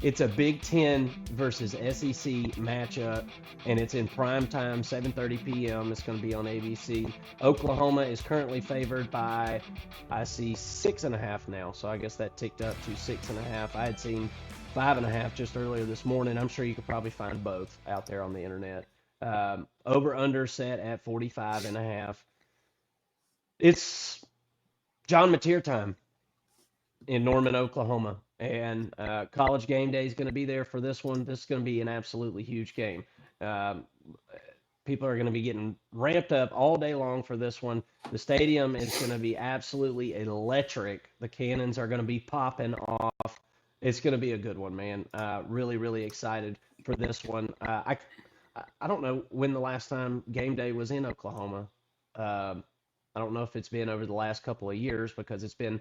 It's a Big Ten versus SEC matchup, and it's in prime time, 7:30 p.m. It's going to be on ABC. Oklahoma is currently favored by, I see 6.5 now, so I guess that ticked up to 6.5. I had seen 5.5 just earlier this morning. I'm sure you could probably find both out there on the internet. Over under set at 45.5. It's John Mateer time in Norman, Oklahoma. And College Game Day is going to be there for this one. This is going to be an absolutely huge game. Um, People are going to be getting ramped up all day long for this one. The stadium is going to be absolutely electric. The cannons are going to be popping off. It's going to be a good one, man. Really, really excited for this one. I don't know when the last time game day was in Oklahoma. I don't know if it's been over the last couple of years because it's been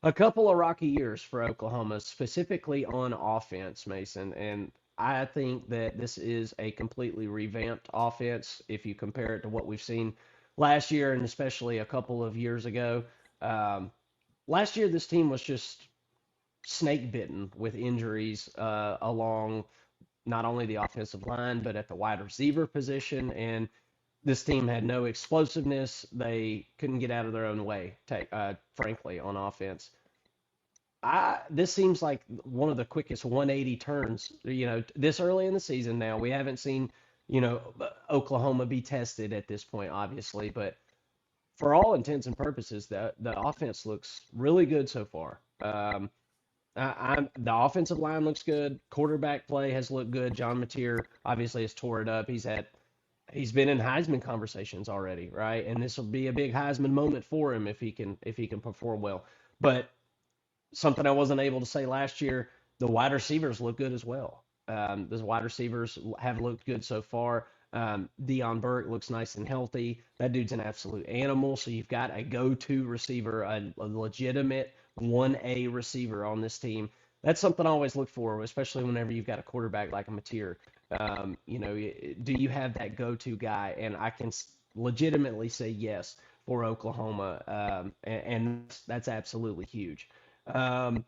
a couple of rocky years for Oklahoma, specifically on offense, Mason. And I think that this is a completely revamped offense if you compare it to what we've seen last year and especially a couple of years ago. Um, Last year, this team was just snake bitten with injuries along not only the offensive line, but at the wide receiver position. And this team had no explosiveness. They couldn't get out of their own way, frankly, on offense. This seems like one of the quickest 180 turns, this early in the season now. We haven't seen, Oklahoma be tested at this point, obviously, but for all intents and purposes, the offense looks really good so far. The offensive line looks good. Quarterback play has looked good. John Mateer obviously has tore it up. He's been in Heisman conversations already, right? And this will be a big Heisman moment for him if he can perform well. But something I wasn't able to say last year, the wide receivers look good as well. The wide receivers have looked good so far. Deion Burke looks nice and healthy. That dude's an absolute animal. So you've got a go-to receiver, a legitimate 1A receiver on this team. That's something I always look for, especially whenever you've got a quarterback like a Mateer. Do you have that go-to guy? And I can legitimately say yes for Oklahoma, and that's absolutely huge. Um,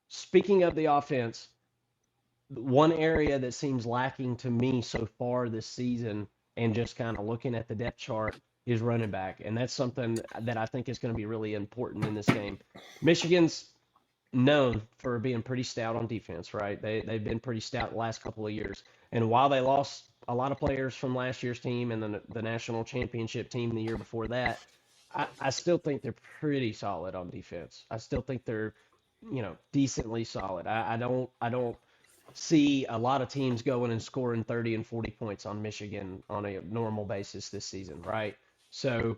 Speaking of the offense, one area that seems lacking to me so far this season, and just kind of looking at the depth chart, is running back, and that's something that I think is going to be really important in this game. Michigan's known for being pretty stout on defense, right? They've been pretty stout the last couple of years, and while they lost a lot of players from last year's team and the national championship team the year before that, I still think they're pretty solid on defense. I still think they're decently solid. I don't see a lot of teams going and scoring 30 and 40 points on Michigan on a normal basis this season, right? So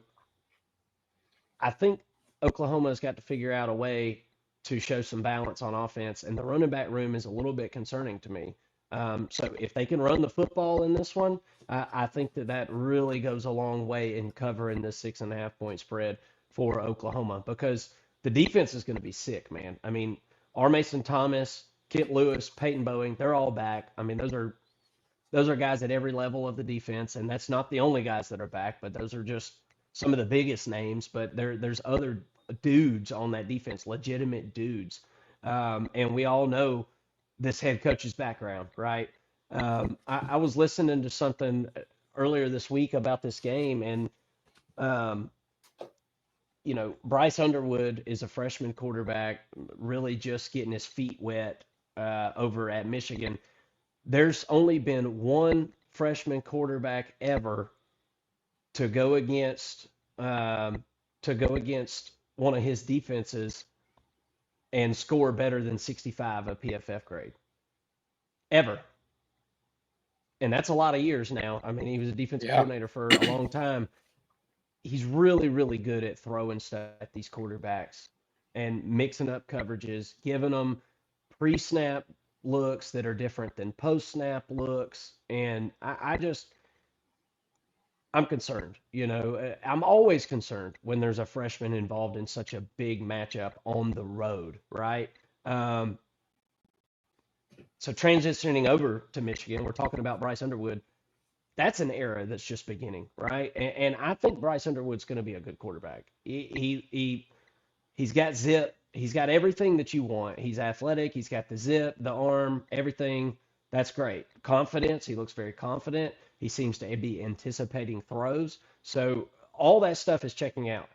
I think Oklahoma's got to figure out a way to show some balance on offense, and the running back room is a little bit concerning to me. So if they can run the football in this one, I think that really goes a long way in covering the 6.5 point spread for Oklahoma because the defense is going to be sick, man. I mean, R. Mason Thomas, Kit Lewis, Peyton Boeing, they're all back. I mean, those are guys at every level of the defense, and that's not the only guys that are back, but those are just some of the biggest names. But there's other dudes on that defense, legitimate dudes, and we all know this head coach's background, right? I was listening to something earlier this week about this game, and um, Bryce Underwood is a freshman quarterback, really just getting his feet wet over at Michigan. There's only been one freshman quarterback ever to go against um, one of his defenses and score better than 65 a PFF grade ever. And that's a lot of years now. I mean, he was a defensive Yeah. coordinator for a long time. He's really, really good at throwing stuff at these quarterbacks and mixing up coverages, giving them pre-snap looks that are different than post-snap looks. And I'm concerned. I'm always concerned when there's a freshman involved in such a big matchup on the road, right? Um, so transitioning over to Michigan, we're talking about Bryce Underwood. That's an era that's just beginning, right? And I think Bryce Underwood's going to be a good quarterback. He's got zip. he's got everything that you want. He's athletic. He's got the zip, the arm, everything. That's great. Confidence. He looks very confident. He seems to be anticipating throws. So all that stuff is checking out.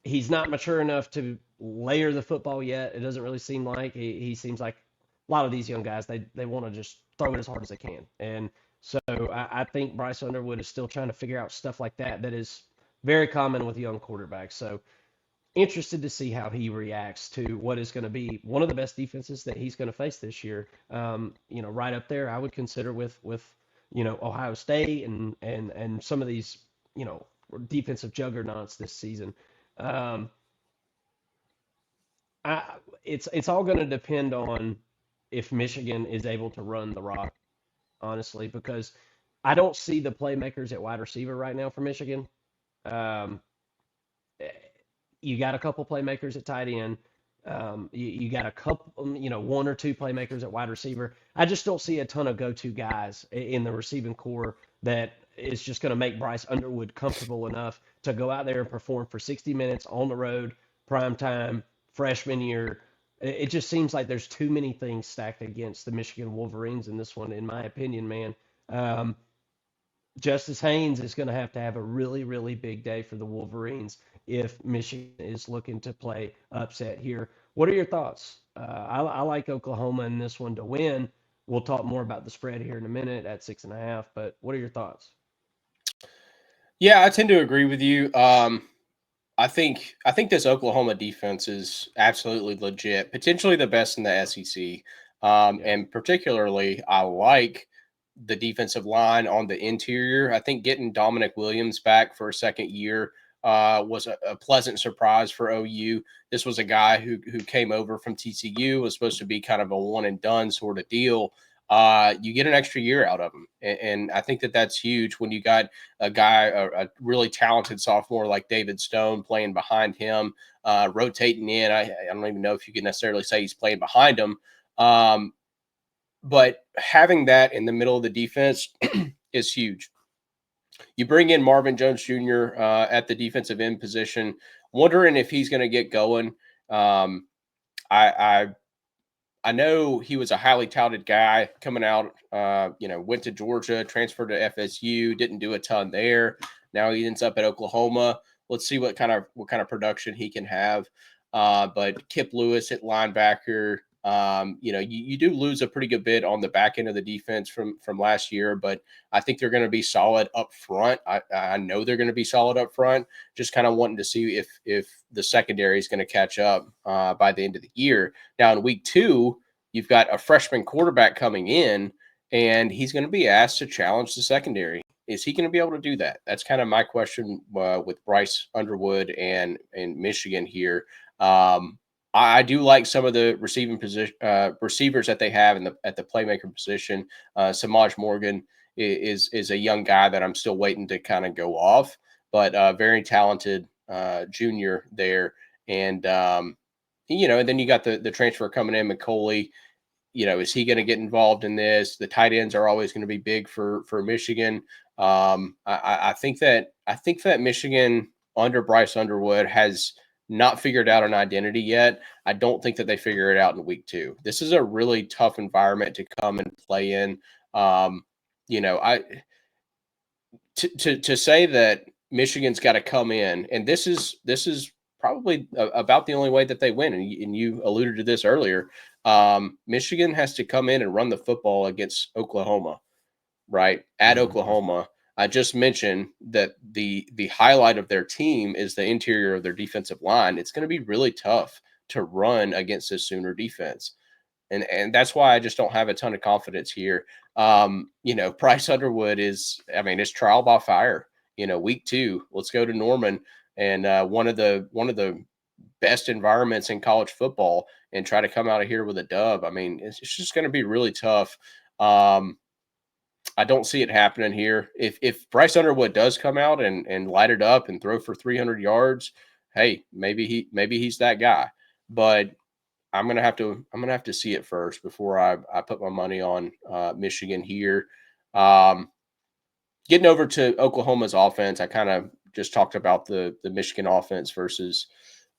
He's not mature enough to layer the football yet. It doesn't really seem like he seems like a lot of these young guys they want to just throw it as hard as they can. And so I think Bryce Underwood is still trying to figure out stuff like that that is very common with young quarterbacks. So interested to see how he reacts to what is going to be one of the best defenses that he's going to face this year. Right up there, I would consider with Ohio State and some of these defensive juggernauts this season. Um, I, it's all going to depend on if Michigan is able to run the rock, honestly, because I don't see the playmakers at wide receiver right now for Michigan. Um, you got a couple playmakers at tight end. You got a couple, one or two playmakers at wide receiver. I just don't see a ton of go-to guys in the receiving core that is just going to make Bryce Underwood comfortable enough to go out there and perform for 60 minutes on the road, prime time, freshman year. It just seems like there's too many things stacked against the Michigan Wolverines in this one, in my opinion, man. Um, Justice Haynes is going to have a really, really big day for the Wolverines if Michigan is looking to play upset here. What are your thoughts? I like Oklahoma in this one to win. We'll talk more about the spread here in a minute at 6.5. But what are your thoughts? Yeah, I tend to agree with you. I think this Oklahoma defense is absolutely legit, potentially the best in the SEC. Yeah. And particularly, I like the defensive line on the interior. I think getting Dominic Williams back for a second year was a pleasant surprise for OU. This was a guy who came over from TCU, was supposed to be kind of a one and done sort of deal. You get an extra year out of him, and I think that that's huge when you got a guy, a really talented sophomore like David Stone playing behind him, rotating in. I don't even know if you can necessarily say he's playing behind him. Um, but having that in the middle of the defense is huge. You bring in Marvin Jones Jr. At the defensive end position, wondering if he's going to get going. Um, I I know he was a highly touted guy coming out. Went to Georgia, transferred to FSU, didn't do a ton there. Now he ends up at Oklahoma. Let's see what kind of production he can have. But Kip Lewis at linebacker. You do lose a pretty good bit on the back end of the defense from last year, but I think they're going to be solid up front. I know they're going to be solid up front. Just kind of wanting to see if the secondary is going to catch up by the end of the year. Now in week 2, you've got a freshman quarterback coming in, and he's going to be asked to challenge the secondary. Is he going to be able to do that? That's kind of my question with Bryce Underwood and Michigan here. I do like some of the receiving position receivers that they have at the playmaker position. Samaj Morgan is a young guy that I'm still waiting to kind of go off, but very talented junior there. And and then you got the transfer coming in, McCauley. Is he going to get involved in this? The tight ends are always going to be big for Michigan. I think that Michigan under Bryce Underwood has not figured out an identity yet. I don't think that they figure it out in week 2. This is a really tough environment to come and play in. I to say that Michigan's got to come in, and this is probably about the only way that they win. And you alluded to this earlier. Michigan has to come in and run the football against Oklahoma, right? At Mm-hmm. Oklahoma. I just mentioned that the highlight of their team is the interior of their defensive line. It's going to be really tough to run against this Sooner defense. And that's why I just don't have a ton of confidence here. Bryce Underwood it's trial by fire. Week 2, let's go to Norman, and one of the best environments in college football, and try to come out of here with a dub. It's just going to be really tough. I don't see it happening here. If Bryce Underwood does come out and light it up and throw for 300 yards, hey, maybe he's that guy. But I'm gonna have to see it first before I put my money on Michigan here. Um, Getting over to Oklahoma's offense, I kind of just talked about the Michigan offense versus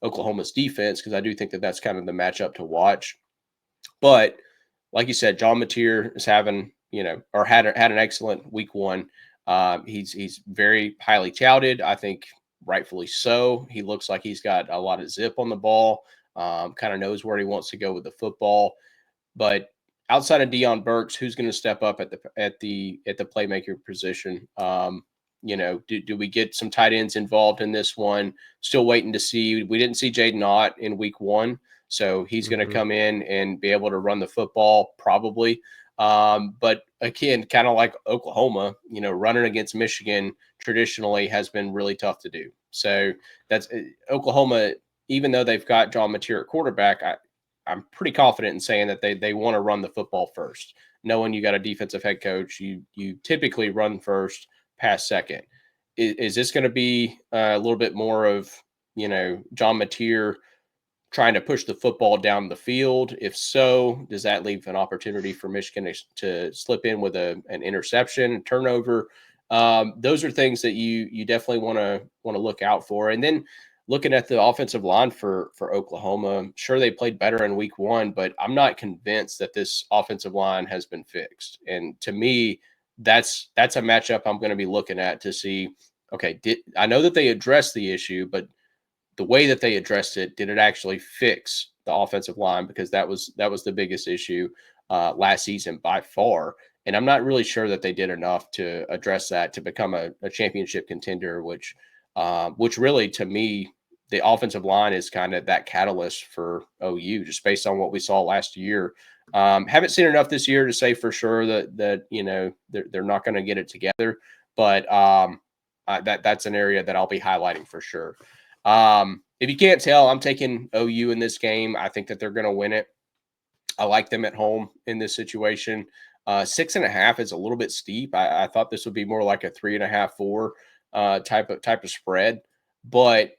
Oklahoma's defense because I do think that that's kind of the matchup to watch. But like you said, John Mateer is having, or had an excellent week one. He's very highly touted. I think rightfully so. He looks like he's got a lot of zip on the ball. Kind of knows where he wants to go with the football. But outside of Deion Burks, who's going to step up at the playmaker position? Do we get some tight ends involved in this one? Still waiting to see. We didn't see Jaden Ott in week one, so he's going to come in and be able to run the football probably. But again, kind of like Oklahoma, running against Michigan traditionally has been really tough to do. So that's Oklahoma, even though they've got John Mateer at quarterback, I'm pretty confident in saying that they want to run the football first. Knowing you got a defensive head coach, you typically run first, pass second. Is this going to be a little bit more of John Mateer trying to push the football down the field? If so, does that leave an opportunity for Michigan to slip in with an interception, turnover? Those are things that you definitely want to look out for. And then looking at the offensive line for Oklahoma, sure they played better in week one, but I'm not convinced that this offensive line has been fixed. And to me, that's a matchup I'm going to be looking at to see. Okay, I know that they addressed the issue, but the way that they addressed it, did it actually fix the offensive line? Because that was the biggest issue last season by far. And I'm not really sure that they did enough to address that to become a championship contender, which really, to me, the offensive line is kind of that catalyst for OU, just based on what we saw last year. Haven't seen enough this year to say for sure that they're not going to get it together, but that's an area that I'll be highlighting for sure. If you can't tell, I'm taking OU in this game. I think that they're going to win it. I like them at home in this situation. 6.5 is a little bit steep. I thought this would be more like a 3.5, 4 type of spread, but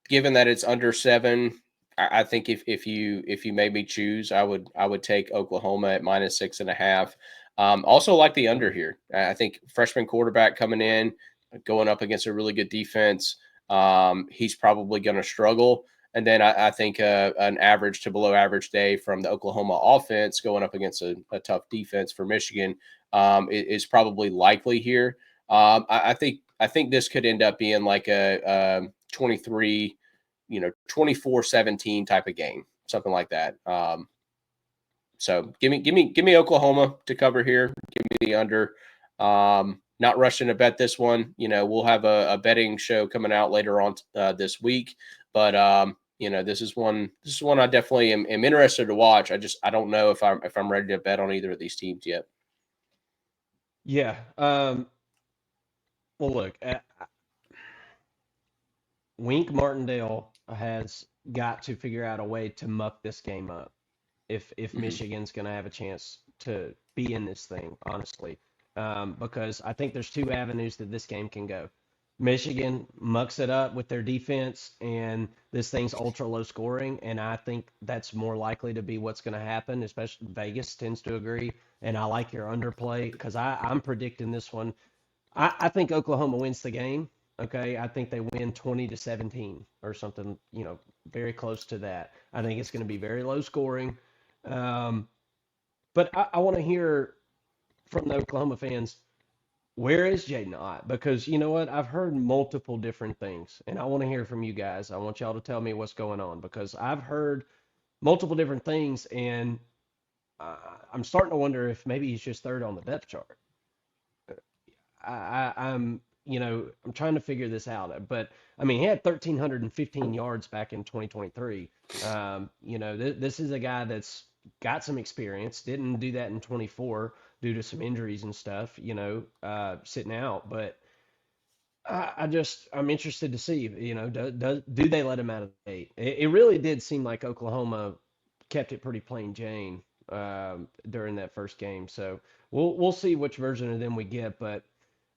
given that it's under 7, I think if you made me choose, I would take Oklahoma at -6.5. Also like the under here. I think freshman quarterback coming in, going up against a really good defense. He's probably going to struggle. And then I think an average to below average day from the Oklahoma offense going up against a tough defense for Michigan is probably likely here. I think this could end up being like a 23, 24-17 type of game, something like that. So give me Oklahoma to cover here. Give me the under. Not rushing to bet this one. We'll have a betting show coming out later on this week, but this is one I definitely am interested to watch. I don't know if I'm ready to bet on either of these teams yet. Yeah. Well, look, Wink Martindale has got to figure out a way to muck this game up if Michigan's going to have a chance to be in this thing, honestly. Because I think there's two avenues that this game can go. Michigan mucks it up with their defense, and this thing's ultra low scoring, and I think that's more likely to be what's going to happen, especially Vegas tends to agree, and I like your underplay because I'm predicting this one. I think Oklahoma wins the game. Okay, I think they win 20-17 or something, very close to that. I think it's going to be very low scoring. Um, but I want to hear from the Oklahoma fans, where is Jaden Ott? Because you know what? I've heard multiple different things, and I want to hear from you guys. I want y'all to tell me what's going on because I've heard multiple different things, and I'm starting to wonder if maybe he's just third on the depth chart. I'm trying to figure this out. But I mean, he had 1,315 yards back in 2023. This is a guy that's got some experience. Didn't do that in 24 due to some injuries and stuff. Sitting out. But I'm interested to see. Do they let him out of the gate? It really did seem like Oklahoma kept it pretty plain Jane during that first game. So we'll see which version of them we get, but.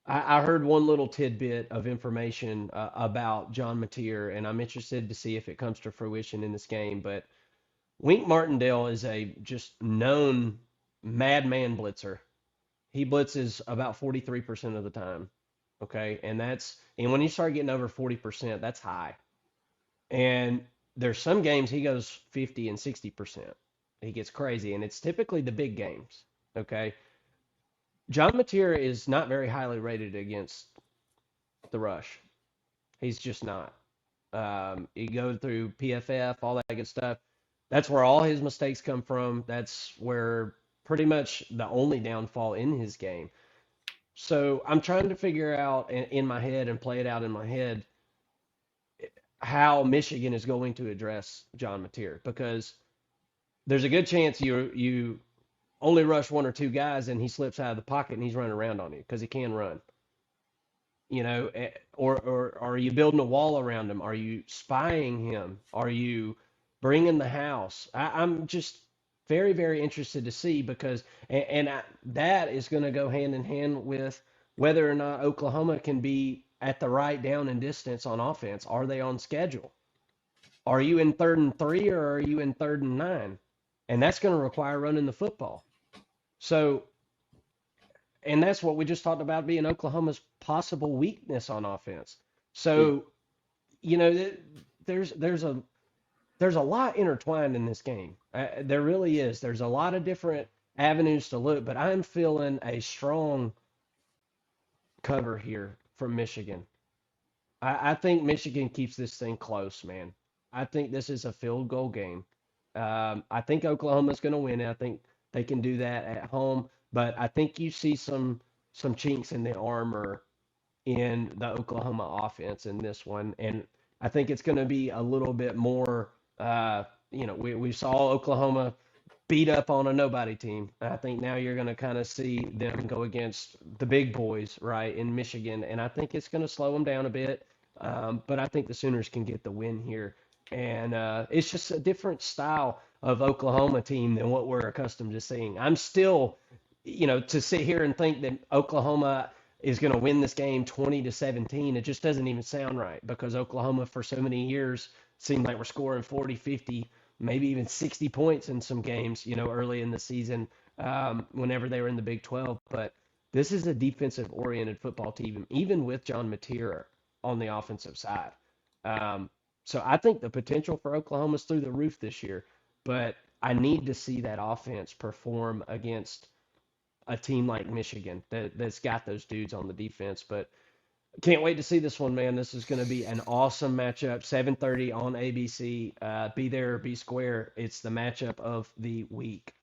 I heard one little tidbit of information about John Mateer, and I'm interested to see if it comes to fruition in this game. But Wink Martindale is a just known madman blitzer. He blitzes about 43% of the time. Okay, and when you start getting over 40%, that's high. And there's some games he goes 50 and 60%. He gets crazy, and it's typically the big games. Okay. John Mateer is not very highly rated against the rush. He's just not. You go through PFF, all that good stuff. That's where all his mistakes come from. That's where pretty much the only downfall in his game. So I'm trying to figure out in my head and play it out in my head how Michigan is going to address John Mateer, because there's a good chance you only rush one or two guys and he slips out of the pocket and he's running around on you because he can run. Or are you building a wall around him? Are you spying him? Are you bringing the house? I'm just very, very interested to see, because that is going to go hand in hand with whether or not Oklahoma can be at the right down and distance on offense. Are they on schedule? Are you in 3rd and 3, or are you in 3rd and 9? And that's going to require running the football. So, and that's what we just talked about being Oklahoma's possible weakness on offense. So, you know, there's a lot intertwined in this game. There really is. There's a lot of different avenues to look, but I'm feeling a strong cover here from Michigan. I think Michigan keeps this thing close, man. I think this is a field goal game. I think Oklahoma's going to win it. I think they can do that at home, but I think you see some chinks in the armor in the Oklahoma offense in this one, and I think it's going to be a little bit more. We saw Oklahoma beat up on a nobody team. I think now you're going to kind of see them go against the big boys, right, in Michigan, and I think it's going to slow them down a bit. But I think the Sooners can get the win here, and it's just a different style of Oklahoma team than what we're accustomed to seeing. I'm still, to sit here and think that Oklahoma is going to win this game 20-17, it just doesn't even sound right, because Oklahoma for so many years seemed like we're scoring 40, 50, maybe even 60 points in some games, early in the season, whenever they were in the Big 12. But this is a defensive-oriented football team, even with John Mateer on the offensive side. So I think the potential for Oklahoma is through the roof this year, but I need to see that offense perform against a team like Michigan that's got those dudes on the defense. But can't wait to see this one, man. This is going to be an awesome matchup. 7:30 on ABC. Be there or be square. It's the matchup of the week.